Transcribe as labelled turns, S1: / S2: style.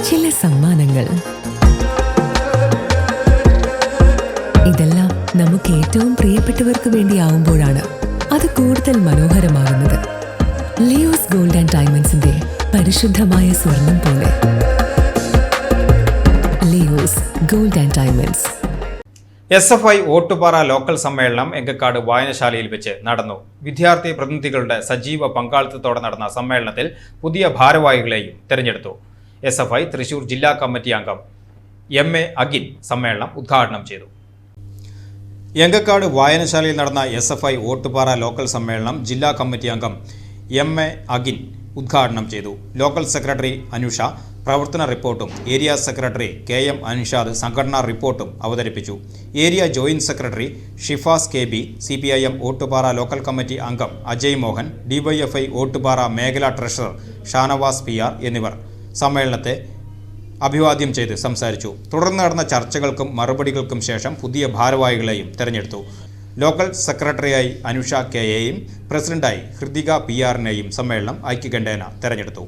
S1: ചില സമ്മാനങ്ങൾ. ഇതെല്ലാം നമുക്ക് ഏറ്റവും പ്രിയപ്പെട്ടവർക്ക് വേണ്ടിയാവുമ്പോഴാണ് അത് കൂടുതൽ മനോഹരമാകുന്നത്. ലിയോസ് ഗോൾഡ് ആൻഡ് ഡയമണ്ട്സിന്റെ പരിശുദ്ധമായ സ്വർണം പോലെ. Leo's gold and diamonds.
S2: SFI Ottupara local സമ്മേളനം എങ്കക്കാട് വായനശാലയിൽ വെച്ച് നടന്നു. വിദ്യാർത്ഥി പ്രതിനിധികളുടെ സജീവ പങ്കാളിത്തത്തോടെ നടന്ന സമ്മേളനത്തിൽ പുതിയ ഭാരവാഹികളെയും തെരഞ്ഞെടുത്തു. SFI തൃശൂർ ജില്ലാ കമ്മിറ്റി അംഗം MA അഗിൻ സമ്മേളനം ഉദ്ഘാടനം ചെയ്തു. എങ്കക്കാട് വായനശാലയിൽ നടന്ന SFI ഓട്ടുപാറ ലോക്കൽ സമ്മേളനം ജില്ലാ കമ്മിറ്റി അംഗം MA അഗിൻ ഉദ്ഘാടനം ചെയ്തു. ലോക്കൽ സെക്രട്ടറി അനുഷ പ്രവർത്തന റിപ്പോർട്ടും ഏരിയ സെക്രട്ടറി KM അൻഷാദ് സംഘടനാ റിപ്പോർട്ടും അവതരിപ്പിച്ചു. Area joint secretary Shifas KB, CPIM Ottupara local committee അംഗം അജയ് മോഹൻ, DYFI ഓട്ടുപാറ മേഖലാ ട്രഷറർ ഷാനവാസ് PR എന്നിവർ സമ്മേളനത്തെ അഭിവാദ്യം ചെയ്ത് സംസാരിച്ചു. തുടർന്ന് നടന്ന ചർച്ചകൾക്കും മറുപടികൾക്കും ശേഷം പുതിയ ഭാരവാഹികളെയും തെരഞ്ഞെടുത്തു. ലോക്കൽ സെക്രട്ടറിയായി അനുഷ KAയും പ്രസിഡന്റായി ഹൃതിക PR സമ്മേളനം ഐക്യകണ്ഠേന തെരഞ്ഞെടുത്തു.